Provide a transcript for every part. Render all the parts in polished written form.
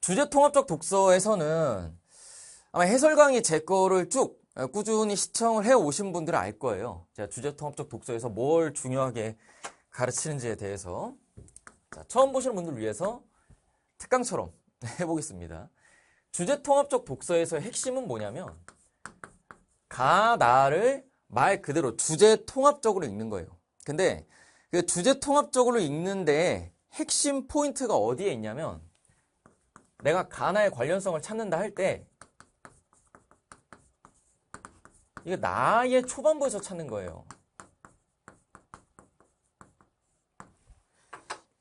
주제통합적 독서에서는 아마 해설 강의 제 거를 쭉 꾸준히 시청을 해오신 분들은 알 거예요. 제가 주제통합적 독서에서 뭘 중요하게 가르치는지에 대해서. 자, 처음 보시는 분들 위해서 특강처럼 해보겠습니다. 주제통합적 독서에서의 핵심은 뭐냐면 나를 말 그대로 주제통합적으로 읽는 거예요. 근데 그 주제통합적으로 읽는데 핵심 포인트가 어디에 있냐면 내가 가나의 관련성을 찾는다 할 때 이거 나의 초반부에서 찾는 거예요.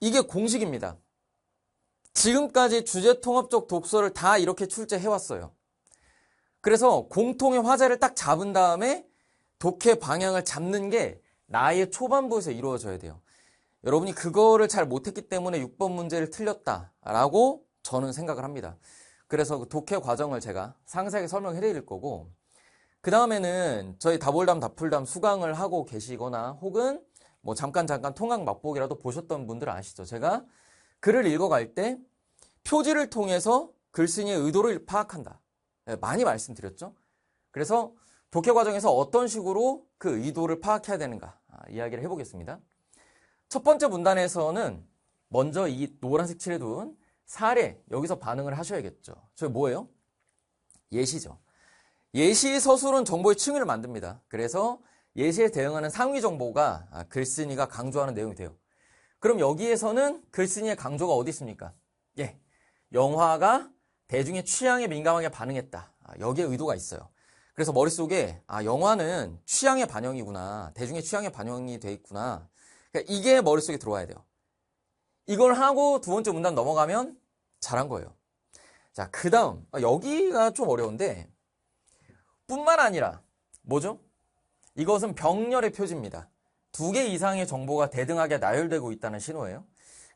이게 공식입니다. 지금까지 주제통합적 독서를 다 이렇게 출제해왔어요. 그래서 공통의 화제를 딱 잡은 다음에 독해 방향을 잡는 게 나의 초반부에서 이루어져야 돼요. 여러분이 그거를 잘 못했기 때문에 6번 문제를 틀렸다라고 저는 생각을 합니다. 그래서 그 독해 과정을 제가 상세하게 설명해 드릴 거고, 그 다음에는 저희 다볼담 다풀담 수강을 하고 계시거나 혹은 뭐 잠깐 통학 맛보기라도 보셨던 분들은 아시죠? 제가 글을 읽어갈 때 표지를 통해서 글쓴이의 의도를 파악한다. 많이 말씀드렸죠? 그래서 독해 과정에서 어떤 식으로 그 의도를 파악해야 되는가 이야기를 해보겠습니다. 첫 번째 문단에서는 먼저 이 노란색 칠해 둔 사례, 여기서 반응을 하셔야겠죠. 저게 뭐예요? 예시죠. 예시 서술은 정보의 층위를 만듭니다. 그래서 예시에 대응하는 상위 정보가 글쓴이가 강조하는 내용이 돼요. 그럼 여기에서는 글쓴이의 강조가 어디 있습니까? 예, 영화가 대중의 취향에 민감하게 반응했다. 여기에 의도가 있어요. 그래서 머릿속에 영화는 취향의 반영이구나. 대중의 취향에 반영이 돼 있구나. 그러니까 이게 머릿속에 들어와야 돼요. 이걸 하고 두 번째 문단 넘어가면 잘한 거예요. 자, 그 다음 여기가 좀 어려운데 뿐만 아니라 뭐죠? 이것은 병렬의 표지입니다. 2개 이상의 정보가 대등하게 나열되고 있다는 신호예요.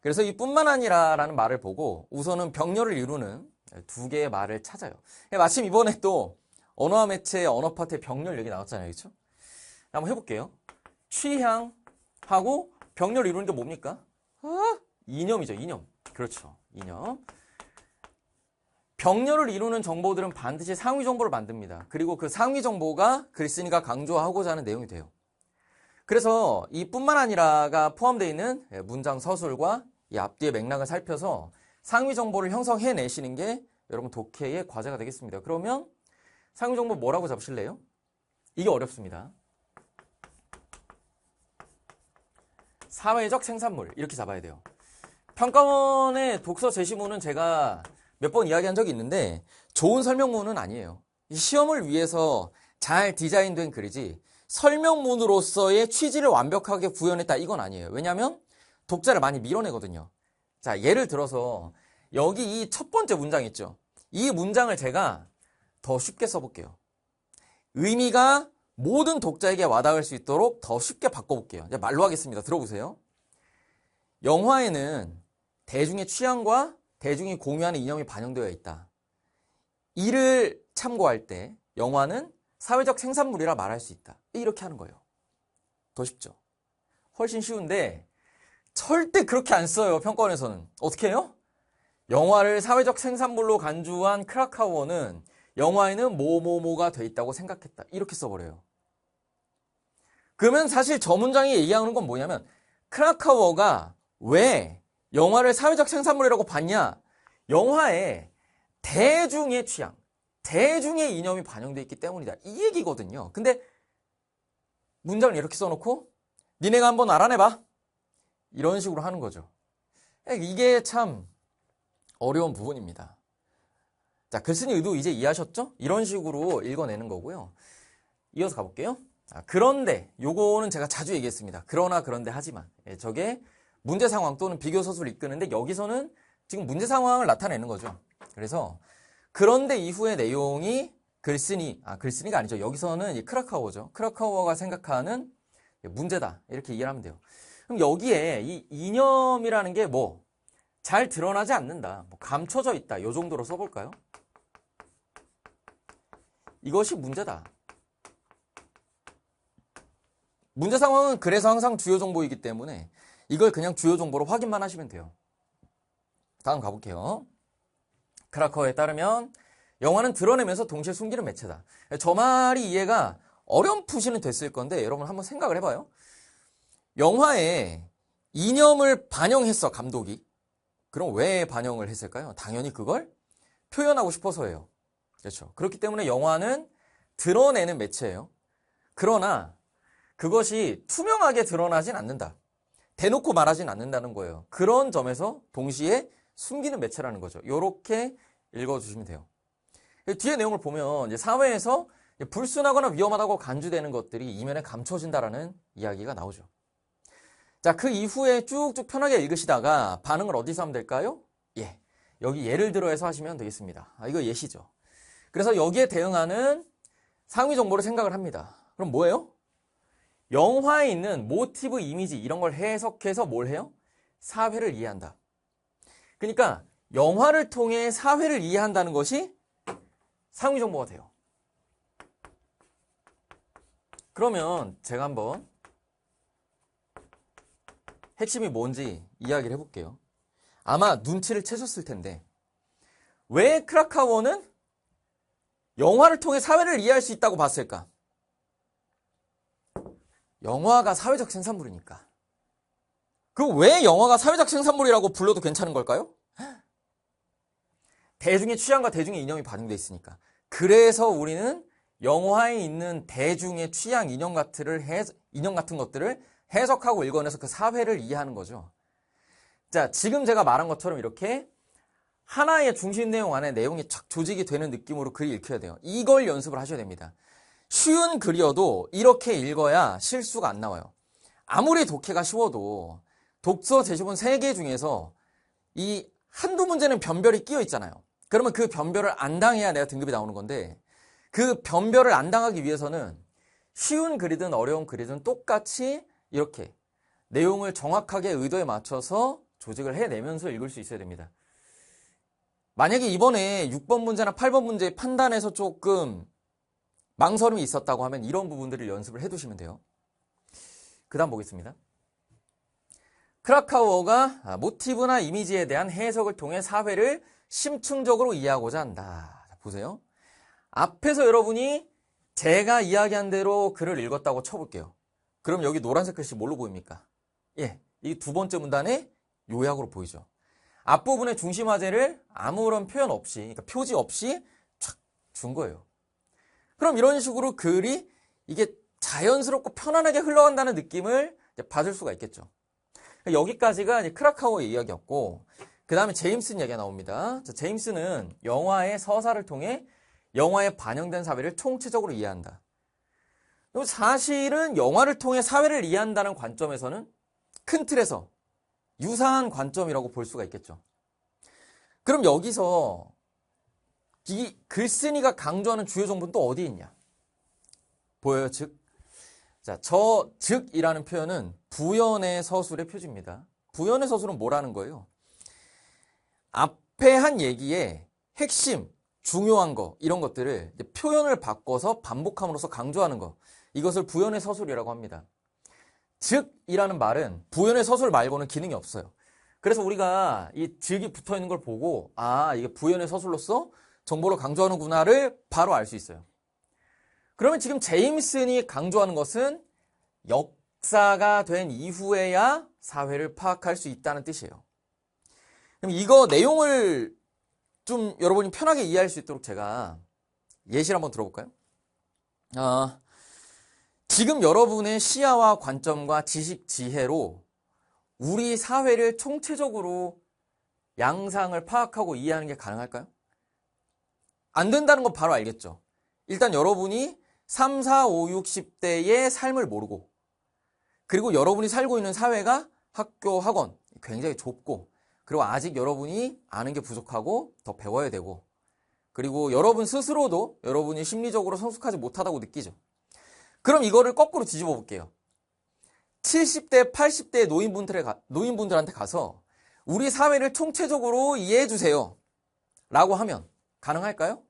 그래서 이 뿐만 아니라 라는 말을 보고 우선은 병렬을 이루는 2개의 말을 찾아요. 마침 이번에 또 언어와 매체의 언어 파트의 병렬 얘기 나왔잖아요. 그렇죠? 한번 해볼게요. 취향하고 병렬 이루는 게 뭡니까? 이념이죠. 이념. 그렇죠. 이념. 병렬을 이루는 정보들은 반드시 상위 정보를 만듭니다. 그리고 그 상위 정보가 글쓴이가 강조하고자 하는 내용이 돼요. 그래서 이 뿐만 아니라가 포함되어 있는 문장 서술과 이 앞뒤의 맥락을 살펴서 상위 정보를 형성해내시는 게 여러분 독해의 과제가 되겠습니다. 그러면 상위 정보 뭐라고 잡으실래요? 이게 어렵습니다. 사회적 생산물 이렇게 잡아야 돼요. 평가원의 독서 제시문은 제가 몇 번 이야기한 적이 있는데 좋은 설명문은 아니에요. 시험을 위해서 잘 디자인된 글이지 설명문으로서의 취지를 완벽하게 구현했다 이건 아니에요. 왜냐하면 독자를 많이 밀어내거든요. 자, 예를 들어서 여기 이 첫 번째 문장 있죠. 이 문장을 제가 더 쉽게 써볼게요. 의미가 모든 독자에게 와닿을 수 있도록 더 쉽게 바꿔볼게요. 이제 말로 하겠습니다. 들어보세요. 영화에는 대중의 취향과 대중이 공유하는 이념이 반영되어 있다. 이를 참고할 때 영화는 사회적 생산물이라 말할 수 있다. 이렇게 하는 거예요. 더 쉽죠? 훨씬 쉬운데 절대 그렇게 안 써요. 평가원에서는. 어떻게 해요? 영화를 사회적 생산물로 간주한 크라카우어는 영화에는 뭐뭐뭐가 돼 있다고 생각했다. 이렇게 써버려요. 그러면 사실 저 문장이 얘기하는 건 뭐냐면 크라카우어가 왜 영화를 사회적 생산물이라고 봤냐? 영화에 대중의 취향, 대중의 이념이 반영되어 있기 때문이다. 이 얘기거든요. 근데 문장을 이렇게 써놓고 니네가 한번 알아내봐. 이런 식으로 하는 거죠. 이게 참 어려운 부분입니다. 자, 글쓴이 의도 이제 이해하셨죠? 이런 식으로 읽어내는 거고요. 이어서 가볼게요. 그런데 요거는 제가 자주 얘기했습니다. 그러나 그런데 하지만 저게 문제 상황 또는 비교 서술을 이끄는데 여기서는 지금 문제 상황을 나타내는 거죠. 그래서 그런데 이후의 내용이 글쓴이가 아니죠. 여기서는 이 크라카우어죠. 크라카우어가 생각하는 문제다. 이렇게 이해를 하면 돼요. 그럼 여기에 이 이념이라는 게 잘 드러나지 않는다. 감춰져 있다. 이 정도로 써볼까요? 이것이 문제다. 문제 상황은 그래서 항상 주요 정보이기 때문에 이걸 그냥 주요 정보로 확인만 하시면 돼요. 다음 가볼게요. 크라카워에 따르면 영화는 드러내면서 동시에 숨기는 매체다. 저 말이 이해가 어렴풋이는 됐을 건데 여러분 한번 생각을 해봐요. 영화에 이념을 반영했어, 감독이. 그럼 왜 반영을 했을까요? 당연히 그걸 표현하고 싶어서예요. 그렇죠. 그렇기 때문에 영화는 드러내는 매체예요. 그러나 그것이 투명하게 드러나진 않는다. 대놓고 말하진 않는다는 거예요. 그런 점에서 동시에 숨기는 매체라는 거죠. 이렇게 읽어주시면 돼요. 뒤에 내용을 보면 이제 사회에서 불순하거나 위험하다고 간주되는 것들이 이면에 감춰진다라는 이야기가 나오죠. 자, 그 이후에 쭉쭉 편하게 읽으시다가 반응을 어디서 하면 될까요? 예, 여기 예를 들어서 하시면 되겠습니다. 이거 예시죠. 그래서 여기에 대응하는 상위 정보를 생각을 합니다. 그럼 뭐예요? 영화에 있는 모티브, 이미지 이런 걸 해석해서 뭘 해요? 사회를 이해한다. 그러니까 영화를 통해 사회를 이해한다는 것이 상위 정보가 돼요. 그러면 제가 한번 핵심이 뭔지 이야기를 해볼게요. 아마 눈치를 채셨을 텐데 왜 크라카워는 영화를 통해 사회를 이해할 수 있다고 봤을까? 영화가 사회적 생산물이니까. 그럼 왜 영화가 사회적 생산물이라고 불러도 괜찮은 걸까요? 대중의 취향과 대중의 이념이 반영되어 있으니까. 그래서 우리는 영화에 있는 대중의 취향, 이념 같은 것들을 해석하고 읽어내서 그 사회를 이해하는 거죠. 자, 지금 제가 말한 것처럼 이렇게 하나의 중심 내용 안에 내용이 착 조직이 되는 느낌으로 글이 읽혀야 돼요. 이걸 연습을 하셔야 됩니다. 쉬운 글이어도 이렇게 읽어야 실수가 안 나와요. 아무리 독해가 쉬워도 독서 제시본 3개 중에서 이 한두 문제는 변별이 끼어 있잖아요. 그러면 그 변별을 안 당해야 내가 등급이 나오는 건데 그 변별을 안 당하기 위해서는 쉬운 글이든 어려운 글이든 똑같이 이렇게 내용을 정확하게 의도에 맞춰서 조직을 해내면서 읽을 수 있어야 됩니다. 만약에 이번에 6번 문제나 8번 문제 판단에서 조금 망설임이 있었다고 하면 이런 부분들을 연습을 해두시면 돼요. 그 다음 보겠습니다. 크라카워가 모티브나 이미지에 대한 해석을 통해 사회를 심층적으로 이해하고자 한다. 자, 보세요. 앞에서 여러분이 제가 이야기한 대로 글을 읽었다고 쳐볼게요. 그럼 여기 노란색 글씨 뭘로 보입니까? 예, 이 두 번째 문단의 요약으로 보이죠. 앞부분의 중심 화제를 아무런 표현 없이, 그러니까 표지 없이 촥 준 거예요. 그럼 이런 식으로 글이 이게 자연스럽고 편안하게 흘러간다는 느낌을 받을 수가 있겠죠. 여기까지가 이제 크라카워의 이야기였고, 그 다음에 제임슨 이야기가 나옵니다. 자, 제임스는 영화의 서사를 통해 영화에 반영된 사회를 총체적으로 이해한다. 사실은 영화를 통해 사회를 이해한다는 관점에서는 큰 틀에서 유사한 관점이라고 볼 수가 있겠죠. 그럼 여기서 이 글쓴이가 강조하는 주요 정보는 또 어디 있냐? 보여요, 즉. 자, 저 즉이라는 표현은 부연의 서술의 표지입니다. 부연의 서술은 뭐라는 거예요? 앞에 한 얘기의 핵심, 중요한 거, 이런 것들을 표현을 바꿔서 반복함으로써 강조하는 거. 이것을 부연의 서술이라고 합니다. 즉이라는 말은 부연의 서술 말고는 기능이 없어요. 그래서 우리가 이 즉이 붙어 있는 걸 보고 이게 부연의 서술로서 정보를 강조하는구나를 바로 알 수 있어요. 그러면 지금 제임슨이 강조하는 것은 역사가 된 이후에야 사회를 파악할 수 있다는 뜻이에요. 그럼 이거 내용을 좀 여러분이 편하게 이해할 수 있도록 제가 예시를 한번 들어볼까요? 지금 여러분의 시야와 관점과 지식, 지혜로 우리 사회를 총체적으로 양상을 파악하고 이해하는 게 가능할까요? 안 된다는 건 바로 알겠죠. 일단 여러분이 3, 4, 5, 6, 10대의 삶을 모르고 그리고 여러분이 살고 있는 사회가 학교, 학원 굉장히 좁고 그리고 아직 여러분이 아는 게 부족하고 더 배워야 되고 그리고 여러분 스스로도 여러분이 심리적으로 성숙하지 못하다고 느끼죠. 그럼 이거를 거꾸로 뒤집어 볼게요. 70대, 80대 노인분들한테 가서 우리 사회를 총체적으로 이해해 주세요. 라고 하면 가능할까요?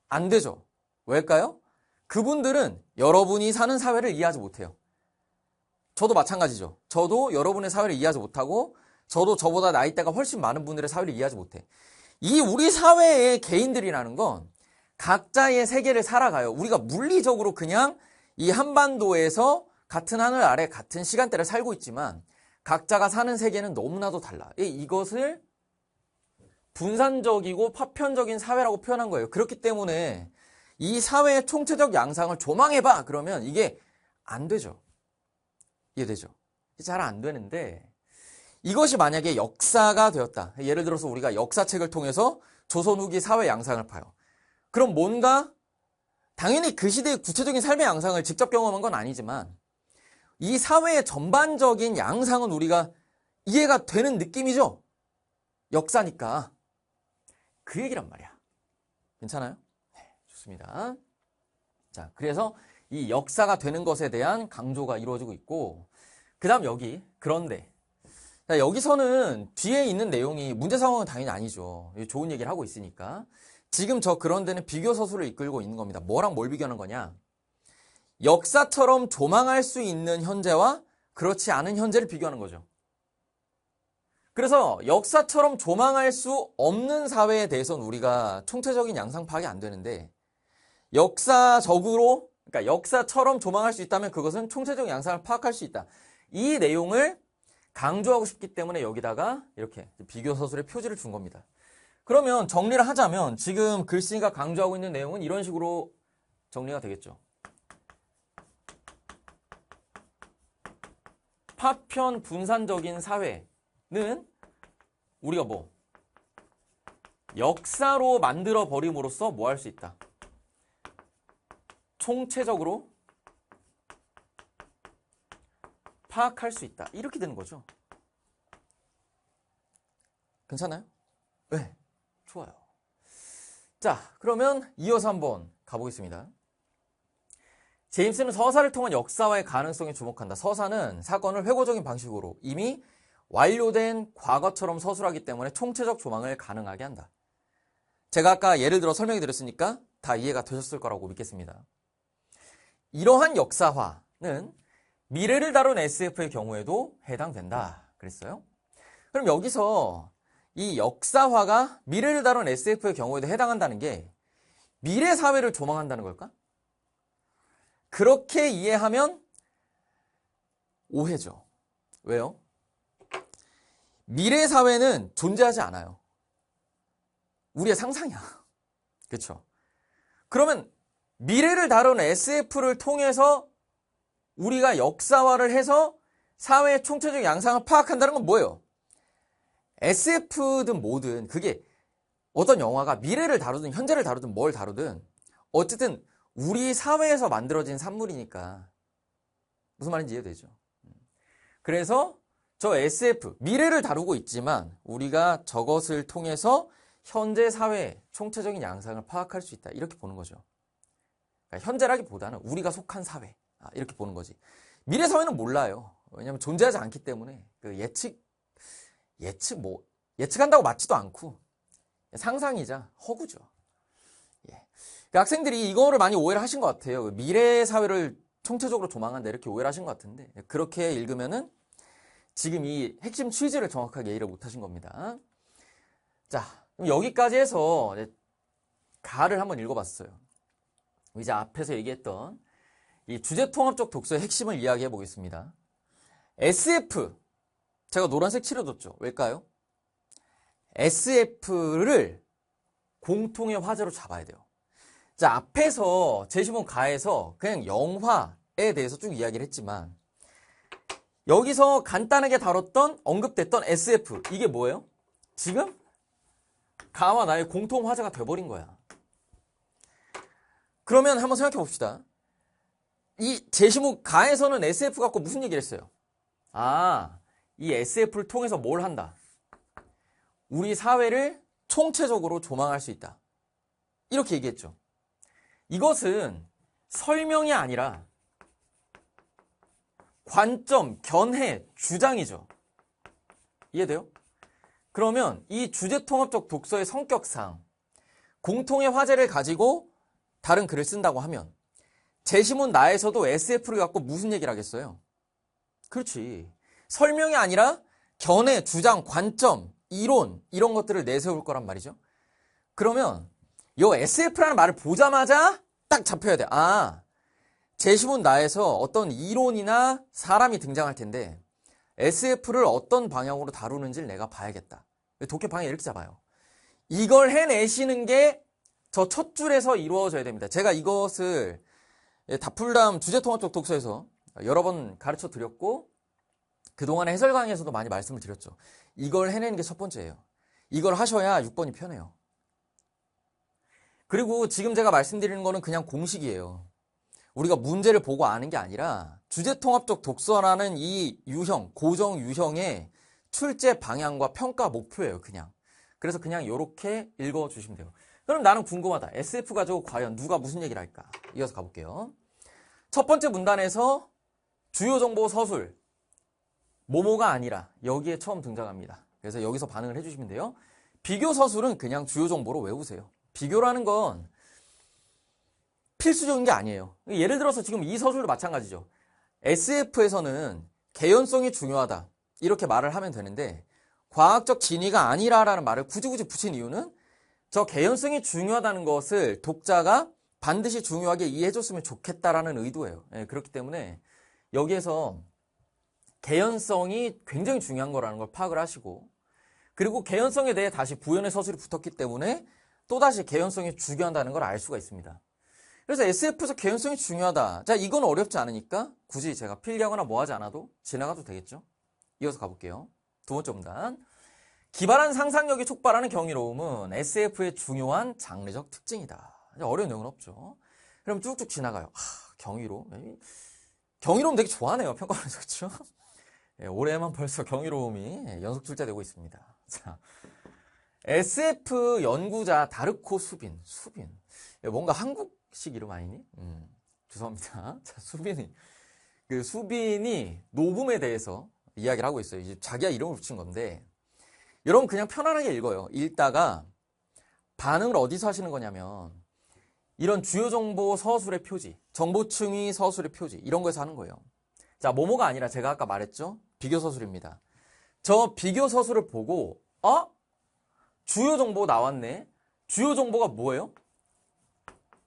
안 되죠. 왜일까요? 그분들은 여러분이 사는 사회를 이해하지 못해요. 저도 마찬가지죠. 저도 여러분의 사회를 이해하지 못하고 저도 저보다 나이대가 훨씬 많은 분들의 사회를 이해하지 못해. 이 우리 사회의 개인들이라는 건 각자의 세계를 살아가요. 우리가 물리적으로 그냥 이 한반도에서 같은 하늘 아래 같은 시간대를 살고 있지만 각자가 사는 세계는 너무나도 달라. 이것을 분산적이고 파편적인 사회라고 표현한 거예요. 그렇기 때문에 이 사회의 총체적 양상을 조망해봐! 그러면 이게 안 되죠. 이해되죠? 잘 안 되는데 이것이 만약에 역사가 되었다. 예를 들어서 우리가 역사책을 통해서 조선 후기 사회 양상을 파요. 그럼 뭔가 당연히 그 시대의 구체적인 삶의 양상을 직접 경험한 건 아니지만 이 사회의 전반적인 양상은 우리가 이해가 되는 느낌이죠. 역사니까. 그 얘기란 말이야. 괜찮아요? 네, 좋습니다. 자, 그래서 이 역사가 되는 것에 대한 강조가 이루어지고 있고 그 다음 여기 그런데 자, 여기서는 뒤에 있는 내용이 문제 상황은 당연히 아니죠. 좋은 얘기를 하고 있으니까. 지금 저 그런데는 비교 서술을 이끌고 있는 겁니다. 뭐랑 뭘 비교하는 거냐? 역사처럼 조망할 수 있는 현재와 그렇지 않은 현재를 비교하는 거죠. 그래서 역사처럼 조망할 수 없는 사회에 대해서는 우리가 총체적인 양상 파악이 안 되는데 역사적으로, 그러니까 역사처럼 조망할 수 있다면 그것은 총체적 양상을 파악할 수 있다. 이 내용을 강조하고 싶기 때문에 여기다가 이렇게 비교 서술의 표지를 준 겁니다. 그러면 정리를 하자면 지금 글씨가 강조하고 있는 내용은 이런 식으로 정리가 되겠죠. 파편 분산적인 사회는 우리가 뭐 역사로 만들어 버림으로써 뭐 할 수 있다. 총체적으로 파악할 수 있다. 이렇게 되는 거죠. 괜찮아요? 네. 좋아요. 자, 그러면 이어서 한번 가보겠습니다. 제임스는 서사를 통한 역사와의 가능성에 주목한다. 서사는 사건을 회고적인 방식으로 이미 완료된 과거처럼 서술하기 때문에 총체적 조망을 가능하게 한다. 제가 아까 예를 들어 설명해 드렸으니까 다 이해가 되셨을 거라고 믿겠습니다. 이러한 역사화는 미래를 다룬 SF의 경우에도 해당된다. 그랬어요? 그럼 여기서 이 역사화가 미래를 다룬 SF의 경우에도 해당한다는 게 미래 사회를 조망한다는 걸까? 그렇게 이해하면 오해죠. 왜요? 미래 사회는 존재하지 않아요. 우리의 상상이야. 그렇죠? 그러면 미래를 다룬 SF를 통해서 우리가 역사화를 해서 사회의 총체적 양상을 파악한다는 건 뭐예요? SF든 뭐든 그게 어떤 영화가 미래를 다루든 현재를 다루든 뭘 다루든 어쨌든 우리 사회에서 만들어진 산물이니까 무슨 말인지 이해되죠? 그래서 저 SF, 미래를 다루고 있지만 우리가 저것을 통해서 현재 사회의 총체적인 양상을 파악할 수 있다. 이렇게 보는 거죠. 그러니까 현재라기보다는 우리가 속한 사회. 이렇게 보는 거지. 미래 사회는 몰라요. 왜냐하면 존재하지 않기 때문에 그 예측한다고 맞지도 않고 상상이자 허구죠. 예. 그 학생들이 이거를 많이 오해를 하신 것 같아요. 미래 사회를 총체적으로 조망한다 이렇게 오해를 하신 것 같은데 그렇게 읽으면은 지금 이 핵심 취지를 정확하게 이해를 못 하신 겁니다. 자, 그럼 여기까지 해서 가를 한번 읽어봤어요. 이제 앞에서 얘기했던 이 주제통합적 독서의 핵심을 이야기해 보겠습니다. SF, 제가 노란색 칠해뒀죠. 왜일까요? SF를 공통의 화제로 잡아야 돼요. 자, 앞에서 제시문 가에서 그냥 영화에 대해서 쭉 이야기를 했지만 여기서 간단하게 다뤘던 언급됐던 SF 이게 뭐예요? 지금 가와 나의 공통 화제가 돼버린 거야. 그러면 한번 생각해 봅시다. 이 제시문 가에서는 SF 갖고 무슨 얘기를 했어요? 이 SF를 통해서 뭘 한다? 우리 사회를 총체적으로 조망할 수 있다. 이렇게 얘기했죠. 이것은 설명이 아니라 관점, 견해, 주장이죠. 이해돼요? 그러면 이 주제통합적 독서의 성격상 공통의 화제를 가지고 다른 글을 쓴다고 하면 제시문 나에서도 SF를 갖고 무슨 얘기를 하겠어요? 그렇지. 설명이 아니라 견해, 주장, 관점, 이론 이런 것들을 내세울 거란 말이죠. 그러면 요 SF라는 말을 보자마자 딱 잡혀야 돼. 아, 제시문 나에서 어떤 이론이나 사람이 등장할 텐데 SF를 어떤 방향으로 다루는지를 내가 봐야겠다. 독해 방향 이렇게 잡아요. 이걸 해내시는 게 저 첫 줄에서 이루어져야 됩니다. 제가 이것을 다풀담 주제통합적 독서에서 여러 번 가르쳐 드렸고 그동안의 해설 강의에서도 많이 말씀을 드렸죠. 이걸 해내는 게 첫 번째예요. 이걸 하셔야 6번이 편해요. 그리고 지금 제가 말씀드리는 거는 그냥 공식이에요. 우리가 문제를 보고 아는 게 아니라 주제통합적 독서라는 이 유형, 고정 유형의 출제 방향과 평가 목표예요, 그냥. 그래서 그냥 이렇게 읽어주시면 돼요. 그럼 나는 궁금하다. SF 가지고 과연 누가 무슨 얘기를 할까? 이어서 가볼게요. 첫 번째 문단에서 주요 정보 서술, 뭐뭐가 아니라 여기에 처음 등장합니다. 그래서 여기서 반응을 해주시면 돼요. 비교 서술은 그냥 주요 정보로 외우세요. 비교라는 건 필수적인 게 아니에요. 예를 들어서 지금 이 서술도 마찬가지죠. SF에서는 개연성이 중요하다. 이렇게 말을 하면 되는데 과학적 진위가 아니라라는 말을 굳이 붙인 이유는 저 개연성이 중요하다는 것을 독자가 반드시 중요하게 이해해줬으면 좋겠다라는 의도예요. 그렇기 때문에 여기에서 개연성이 굉장히 중요한 거라는 걸 파악을 하시고 그리고 개연성에 대해 다시 부연의 서술이 붙었기 때문에 또다시 개연성이 중요하다는 걸 알 수가 있습니다. 그래서 SF에서 개연성이 중요하다. 자, 이건 어렵지 않으니까 굳이 제가 필기하거나 뭐 하지 않아도 지나가도 되겠죠? 이어서 가볼게요. 두 번째 문단. 기발한 상상력이 촉발하는 경이로움은 SF의 중요한 장르적 특징이다. 어려운 내용은 없죠. 그럼 쭉쭉 지나가요. 경이로움. 경이로움 되게 좋아하네요. 평가원에서. 그렇죠? 올해만 벌써 경이로움이 연속 출제되고 있습니다. 자, SF 연구자 다르코 수빈. 뭔가 한국식 이름 아니니? 죄송합니다. 자, 수빈이 녹음에 대해서 이야기를 하고 있어요. 이제 자기가 이름을 붙인 건데 여러분 그냥 편안하게 읽어요. 읽다가 반응을 어디서 하시는 거냐면 이런 주요 정보 서술의 표지, 정보층위 서술의 표지 이런 거에서 하는 거예요. 자, 뭐뭐가 아니라 제가 아까 말했죠. 비교 서술입니다. 저 비교 서술을 보고 주요 정보 나왔네. 주요 정보가 뭐예요?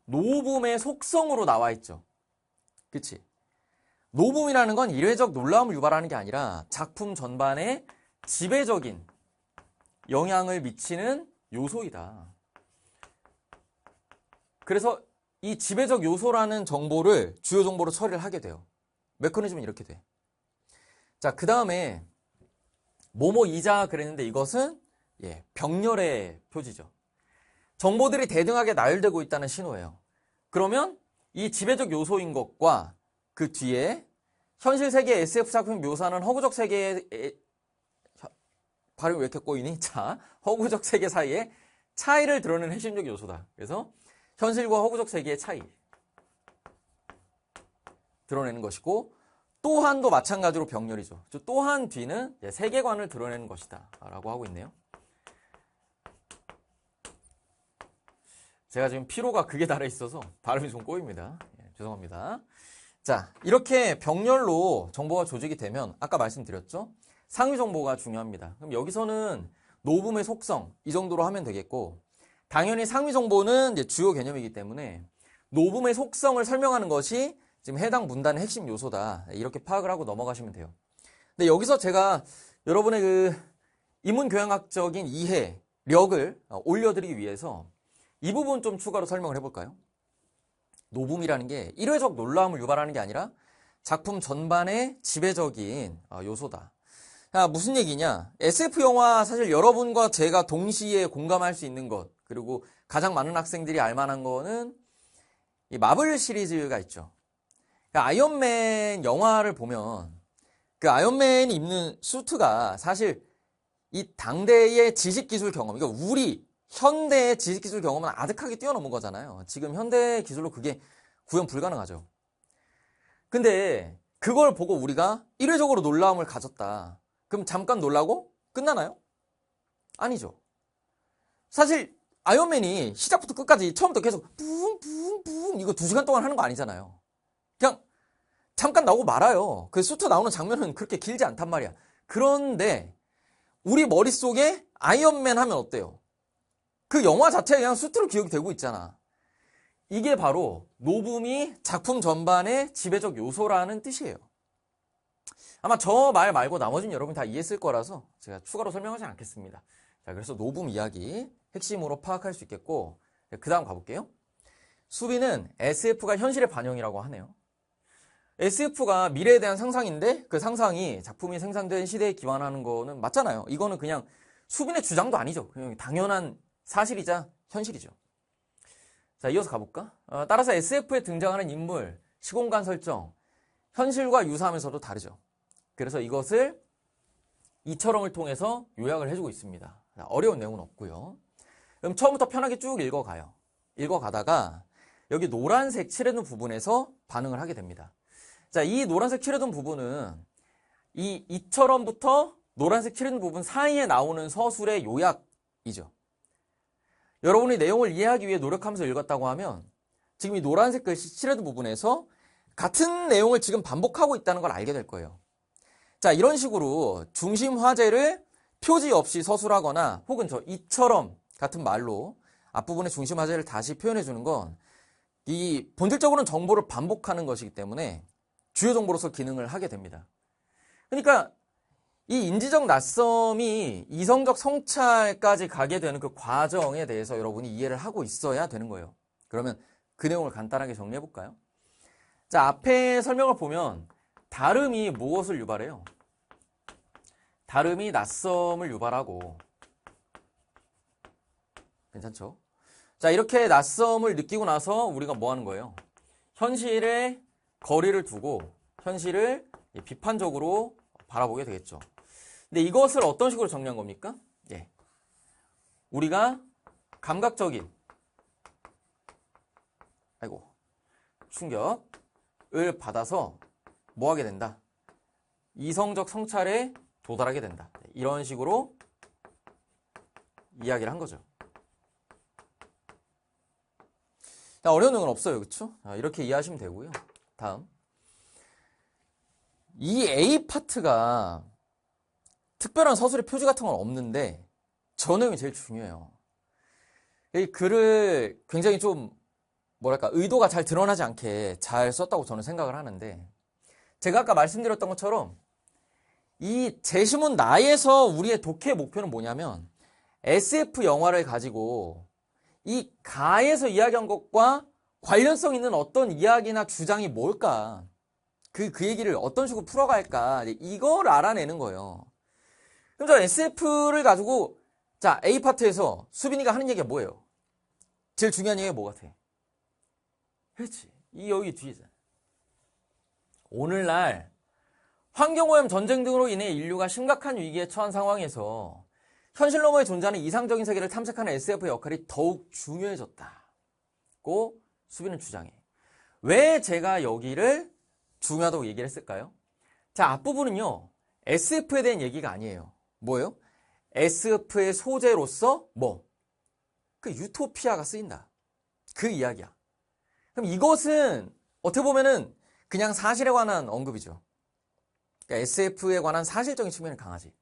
노붐의 속성으로 나와 있죠. 그치? 노붐이라는 건 이례적 놀라움을 유발하는 게 아니라 작품 전반에 지배적인 영향을 미치는 요소이다. 그래서 이 지배적 요소라는 정보를 주요 정보로 처리를 하게 돼요. 메커니즘은 이렇게 돼. 자, 그 다음에 뭐뭐이자 그랬는데 이것은 병렬의 표지죠. 정보들이 대등하게 나열되고 있다는 신호예요. 그러면 이 지배적 요소인 것과 그 뒤에 현실 세계 SF 작품 묘사는 허구적 세계의 발음이 왜 이렇게 꼬이니? 자, 허구적 세계 사이에 차이를 드러내는 핵심적 요소다. 그래서 현실과 허구적 세계의 차이 드러내는 것이고 또한도 마찬가지로 병렬이죠. 또한 뒤는 세계관을 드러내는 것이다 라고 하고 있네요. 제가 지금 피로가 극에 달해 있어서 발음이 좀 꼬입니다. 죄송합니다. 자, 이렇게 병렬로 정보가 조직이 되면 아까 말씀드렸죠? 상위 정보가 중요합니다. 그럼 여기서는 노붐의 속성 이 정도로 하면 되겠고 당연히 상위 정보는 이제 주요 개념이기 때문에 노붐의 속성을 설명하는 것이 지금 해당 문단의 핵심 요소다. 이렇게 파악을 하고 넘어가시면 돼요. 근데 여기서 제가 여러분의 그 인문교양학적인 이해력을 올려드리기 위해서 이 부분 좀 추가로 설명을 해볼까요? 노붐이라는 게 일회적 놀라움을 유발하는 게 아니라 작품 전반의 지배적인 요소다. 자, 무슨 얘기냐? SF 영화 사실 여러분과 제가 동시에 공감할 수 있는 것 그리고 가장 많은 학생들이 알 만한 거는 이 마블 시리즈가 있죠. 그러니까 아이언맨 영화를 보면 그 아이언맨이 입는 수트가 사실 이 당대의 지식기술 경험, 그러니까 우리 현대의 지식기술 경험은 아득하게 뛰어넘은 거잖아요. 지금 현대 기술로 그게 구현 불가능하죠. 근데 그걸 보고 우리가 일회적으로 놀라움을 가졌다. 그럼 잠깐 놀라고 끝나나요? 아니죠. 사실 아이언맨이 시작부터 끝까지 처음부터 계속 뿡뿡뿡 이거 2시간 동안 하는 거 아니잖아요. 그냥 잠깐 나오고 말아요. 그 수트 나오는 장면은 그렇게 길지 않단 말이야. 그런데 우리 머릿속에 아이언맨 하면 어때요? 그 영화 자체가 그냥 수트로 기억이 되고 있잖아. 이게 바로 노붐이 작품 전반의 지배적 요소라는 뜻이에요. 아마 저 말 말고 나머지는 여러분 다 이해했을 거라서 제가 추가로 설명하지 않겠습니다. 자, 그래서 노붐 이야기 핵심으로 파악할 수 있겠고, 그 다음 가볼게요. 수비는 SF가 현실의 반영이라고 하네요. SF가 미래에 대한 상상인데 그 상상이 작품이 생산된 시대에 기반하는 거는 맞잖아요. 이거는 그냥 수빈의 주장도 아니죠. 그냥 당연한 사실이자 현실이죠. 자, 이어서 가볼까? 따라서 SF에 등장하는 인물, 시공간 설정, 현실과 유사하면서도 다르죠. 그래서 이것을 이처럼을 통해서 요약을 해주고 있습니다. 자, 어려운 내용은 없고요. 그럼 처음부터 편하게 쭉 읽어가요. 읽어가다가 여기 노란색 칠해둔 부분에서 반응을 하게 됩니다. 자, 이 노란색 칠해둔 부분은 이처럼부터 노란색 칠해둔 부분 사이에 나오는 서술의 요약이죠. 여러분이 내용을 이해하기 위해 노력하면서 읽었다고 하면 지금 이 노란색 글씨 칠해둔 부분에서 같은 내용을 지금 반복하고 있다는 걸 알게 될 거예요. 자, 이런 식으로 중심 화제를 표지 없이 서술하거나 혹은 저 이처럼 같은 말로 앞부분의 중심 화제를 다시 표현해 주는 건 이 본질적으로는 정보를 반복하는 것이기 때문에 주요 정보로서 기능을 하게 됩니다. 그러니까 이 인지적 낯섦이 이성적 성찰까지 가게 되는 그 과정에 대해서 여러분이 이해를 하고 있어야 되는 거예요. 그러면 그 내용을 간단하게 정리해 볼까요? 자, 앞에 설명을 보면 다름이 무엇을 유발해요? 다름이 낯섦을 유발하고, 괜찮죠? 자, 이렇게 낯섦을 느끼고 나서 우리가 뭐 하는 거예요? 현실에 거리를 두고 현실을 비판적으로 바라보게 되겠죠. 근데 이것을 어떤 식으로 정리한 겁니까? 예. 우리가 감각적인 충격을 받아서 뭐 하게 된다? 이성적 성찰에 도달하게 된다. 이런 식으로 이야기를 한 거죠. 자, 어려운 내용은 없어요. 그렇죠? 이렇게 이해하시면 되고요. 다음. 이 A 파트가 특별한 서술의 표지 같은 건 없는데 저 내용이 제일 중요해요. 이 글을 굉장히 좀 뭐랄까 의도가 잘 드러나지 않게 잘 썼다고 저는 생각을 하는데, 제가 아까 말씀드렸던 것처럼 이 제시문 나에서 우리의 독해의 목표는 뭐냐면 SF 영화를 가지고 이 가에서 이야기한 것과 관련성 있는 어떤 이야기나 주장이 뭘까, 그 얘기를 어떤 식으로 풀어갈까, 이걸 알아내는 거예요. 그럼 저 SF를 가지고 자, A 파트에서 수빈이가 하는 얘기가 뭐예요? 제일 중요한 얘기가 뭐 같아? 그렇지, 이 여기 뒤에잖아. 오늘날 환경오염, 전쟁 등으로 인해 인류가 심각한 위기에 처한 상황에서 현실 너머에 존재하는 이상적인 세계를 탐색하는 SF의 역할이 더욱 중요해졌다고 수빈은 주장해. 왜 제가 여기를 중요하다고 얘기를 했을까요? 자, 앞부분은요, SF에 대한 얘기가 아니에요. 뭐예요? SF의 소재로서 그 유토피아가 쓰인다. 그 이야기야. 그럼 이것은 어떻게 보면은 그냥 사실에 관한 언급이죠. 그러니까 SF에 관한 사실적인 측면이 강하지.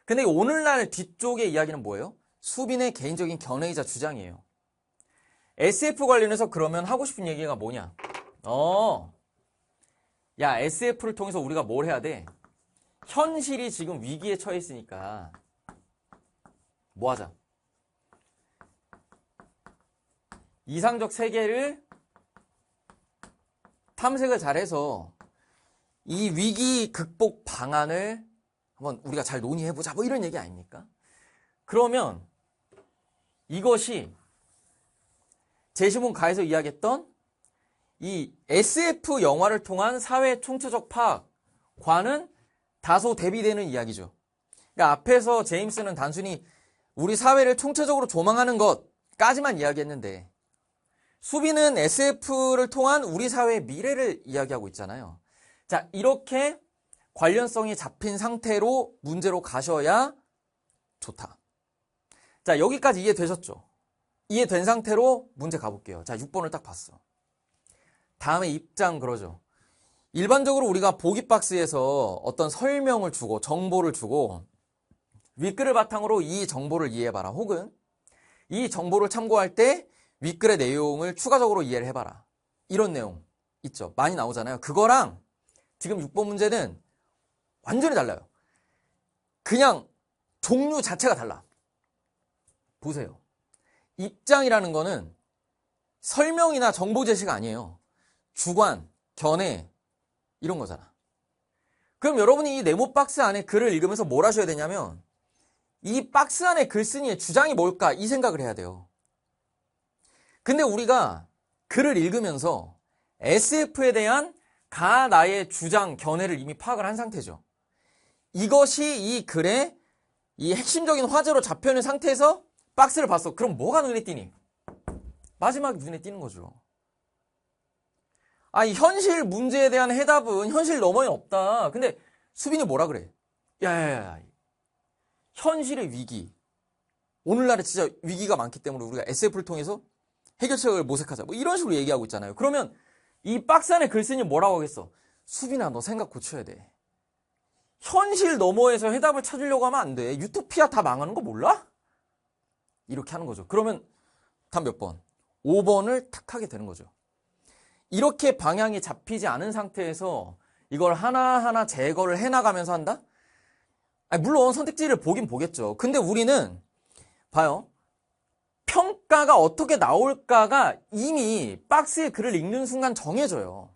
근데 오늘날 뒤쪽의 이야기는 뭐예요? 수빈의 개인적인 견해이자 주장이에요. SF 관련해서 그러면 하고 싶은 얘기가 뭐냐? 야, SF를 통해서 우리가 뭘 해야 돼? 현실이 지금 위기에 처해 있으니까 뭐 하자? 이상적 세계를 탐색을 잘해서 이 위기 극복 방안을 한번 우리가 잘 논의해보자, 뭐 이런 얘기 아닙니까? 그러면 이것이 제시문 가에서 이야기했던 이 SF 영화를 통한 사회 총체적 파악과는 다소 대비되는 이야기죠. 그러니까 앞에서 제임스는 단순히 우리 사회를 총체적으로 조망하는 것까지만 이야기했는데, 수빈은 SF를 통한 우리 사회의 미래를 이야기하고 있잖아요. 자, 이렇게 관련성이 잡힌 상태로 문제로 가셔야 좋다. 자, 여기까지 이해되셨죠? 이해된 상태로 문제 가볼게요. 자, 6번을 딱 봤어. 다음에 입장 그러죠. 일반적으로 우리가 보기 박스에서 어떤 설명을 주고 정보를 주고 윗글을 바탕으로 이 정보를 이해해봐라, 혹은 이 정보를 참고할 때 윗글의 내용을 추가적으로 이해를 해봐라. 이런 내용 있죠. 많이 나오잖아요. 그거랑 지금 6번 문제는 완전히 달라요. 그냥 종류 자체가 달라. 보세요. 입장이라는 거는 설명이나 정보 제시가 아니에요. 주관, 견해 이런 거잖아. 그럼 여러분이 이 네모 박스 안에 글을 읽으면서 뭘 하셔야 되냐면 이 박스 안에 글쓴이의 주장이 뭘까 이 생각을 해야 돼요. 근데 우리가 글을 읽으면서 SF에 대한 나의 주장, 견해를 이미 파악을 한 상태죠. 이것이 이 글의 이 핵심적인 화제로 잡혀있는 상태에서 박스를 봤어. 그럼 뭐가 눈에 띄니? 마지막에 눈에 띄는 거죠. 이 현실 문제에 대한 해답은 현실 너머에 없다. 근데 수빈이 뭐라 그래? 야야야. 현실의 위기. 오늘날에 진짜 위기가 많기 때문에 우리가 SF를 통해서 해결책을 모색하자. 뭐 이런 식으로 얘기하고 있잖아요. 그러면 이 박스 안에 글쓴이 뭐라고 하겠어? 수빈아, 너 생각 고쳐야 돼. 현실 너머에서 해답을 찾으려고 하면 안 돼. 유토피아 다 망하는 거 몰라? 이렇게 하는 거죠. 그러면 답 몇 번? 5번을 탁 하게 되는 거죠. 이렇게 방향이 잡히지 않은 상태에서 이걸 하나하나 제거를 해나가면서 한다? 물론 선택지를 보긴 보겠죠. 근데 우리는 봐요. 평가가 어떻게 나올까가 이미 박스에 글을 읽는 순간 정해져요.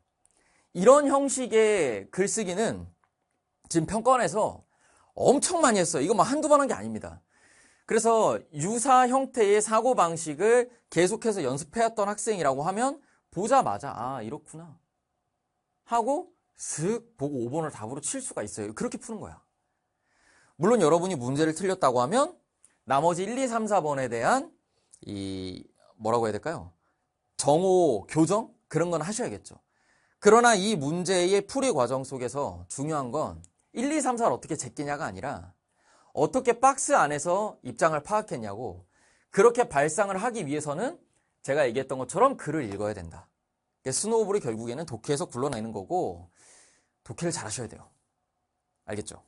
이런 형식의 글쓰기는 지금 평가원에서 엄청 많이 했어요. 이거 뭐 한두 번 한 게 아닙니다. 그래서 유사 형태의 사고방식을 계속해서 연습해왔던 학생이라고 하면 보자마자 이렇구나 하고 슥 보고 5번을 답으로 칠 수가 있어요. 그렇게 푸는 거야. 물론 여러분이 문제를 틀렸다고 하면 나머지 1, 2, 3, 4번에 대한 뭐라고 해야 될까요? 정오, 교정? 그런 건 하셔야겠죠. 그러나 이 문제의 풀이 과정 속에서 중요한 건 1, 2, 3, 4를 어떻게 제끼냐가 아니라 어떻게 박스 안에서 입장을 파악했냐고, 그렇게 발상을 하기 위해서는 제가 얘기했던 것처럼 글을 읽어야 된다. 스노우볼이 결국에는 독해에서 굴러내는 거고 독해를 잘 하셔야 돼요. 알겠죠?